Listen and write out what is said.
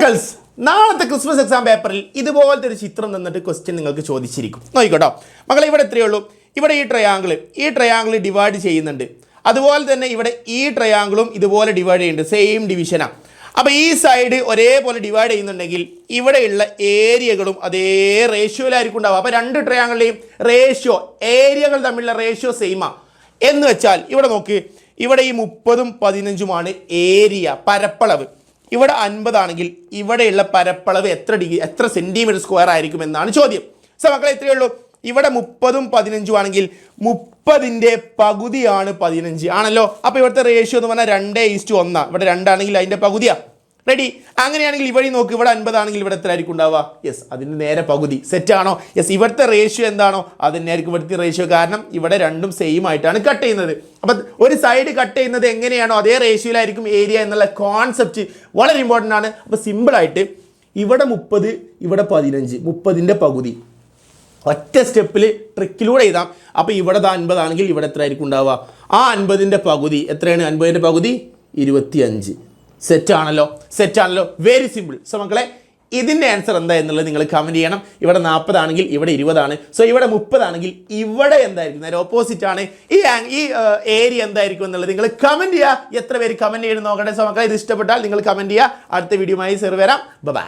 മക്കൾസ് നാളത്തെ Christmas exam പേപ്പറിൽ ഇതുപോലത്തെ ഒരു ചിത്രം തന്നിട്ട് ക്വസ്റ്റ്യൻ നിങ്ങൾക്ക് ചോദിച്ചിരിക്കും. നോക്കിക്കോട്ടോ മക്കളെ, ഇവിടെ എത്രയേ ഉള്ളൂ. ഇവിടെ ഈ ട്രയാങ്കിൾ ഡിവൈഡ് ചെയ്യുന്നുണ്ട്. അതുപോലെ തന്നെ ഇവിടെ ഈ ട്രയാങ്കിളും ഇതുപോലെ ഡിവൈഡ് ചെയ്യുന്നുണ്ട്, സെയിം ഡിവിഷനാണ്. അപ്പോൾ ഈ സൈഡ് ഒരേപോലെ ഡിവൈഡ് ചെയ്യുന്നുണ്ടെങ്കിൽ ഇവിടെയുള്ള ഏരിയകളും അതേ റേഷ്യോയിലായിരിക്കും ഉണ്ടാവുക. അപ്പോൾ രണ്ട് ട്രയാങ്കിളിലെയും റേഷ്യോ, ഏരിയകൾ തമ്മിലുള്ള റേഷ്യോ സെയിമാണ്. എന്ന് വെച്ചാൽ ഇവിടെ നോക്ക്, ഇവിടെ ഈ 30ഉം 15ഉമാണ് ഏരിയ, പരപ്പളവ്. ഇവിടെ 50 ആണെങ്കിൽ ഇവിടെയുള്ള പരപ്പളവ് എത്ര സെൻറ്റിമീറ്റർ സ്ക്വയർ ആയിരിക്കും എന്നാണ് ചോദ്യം. സോ മക്കളെ എത്രയേ ഉള്ളൂ. ഇവിടെ 30ഉം 15ഉം ആണെങ്കിൽ 30ൻ്റെ പകുതിയാണ് 15 ആണല്ലോ. അപ്പോൾ ഇവിടുത്തെ റേഷ്യോ എന്ന് പറഞ്ഞാൽ 2:1. ഇവിടെ 2 ആണെങ്കിൽ അതിൻ്റെ പകുതിയാണ്. റെഡി? അങ്ങനെയാണെങ്കിൽ ഇവിടെ നോക്ക്, ഇവിടെ 50 ആണെങ്കിൽ ഇവിടെ എത്ര ആയിരിക്കും ഉണ്ടാവുക? യെസ്, അതിന് നേരെ പകുതി. സെറ്റാണോ? യെസ്, ഇവിടുത്തെ റേഷ്യോ എന്താണോ അത് തന്നെയായിരിക്കും ഇവിടുത്തെ റേഷ്യോ. കാരണം ഇവിടെ രണ്ടും സെയിം ആയിട്ടാണ് കട്ട് ചെയ്യുന്നത്. അപ്പം ഒരു സൈഡ് കട്ട് ചെയ്യുന്നത് എങ്ങനെയാണോ അതേ റേഷ്യോയിലായിരിക്കും ഏരിയ എന്നുള്ള കോൺസെപ്റ്റ് വളരെ ഇമ്പോർട്ടൻ്റ് ആണ്. അപ്പോൾ സിമ്പിളായിട്ട് ഇവിടെ 30, ഇവിടെ 15, 30ൻ്റെ പകുതി ഒറ്റ സ്റ്റെപ്പിൽ ട്രിക്കിലൂടെ എഴുതാം. അപ്പോൾ ഇവിടെ 50 ആണെങ്കിൽ ഇവിടെ എത്ര ആയിരിക്കും ഉണ്ടാവുക? ആ 50ൻ്റെ പകുതി എത്രയാണ്? 50ൻ്റെ പകുതി 25. സെറ്റാണല്ലോ. Very simple. സോ മക്കളെ, ഇതിൻ്റെ ആൻസർ എന്താ എന്നുള്ളത് നിങ്ങൾ കമൻറ്റ് ചെയ്യണം. ഇവിടെ 40 ആണെങ്കിൽ ഇവിടെ 20 ആണ്. സോ ഇവിടെ 30 ആണെങ്കിൽ ഇവിടെ എന്തായിരിക്കും? നേരെ ഓപ്പോസിറ്റ് ആണ്. ഈ ഏരിയ എന്തായിരിക്കും എന്നുള്ളത് നിങ്ങൾ കമൻറ്റ് ചെയ്യുക. എത്ര പേര് കമൻറ്റ് ചെയ്ത് നോക്കട്ടെ. സോ മക്കളെ, ഇത് ഇഷ്ടപ്പെട്ടാൽ നിങ്ങൾ കമൻറ്റ് ചെയ്യുക. അടുത്ത വീഡിയോയുമായി വരാം. ബൈ.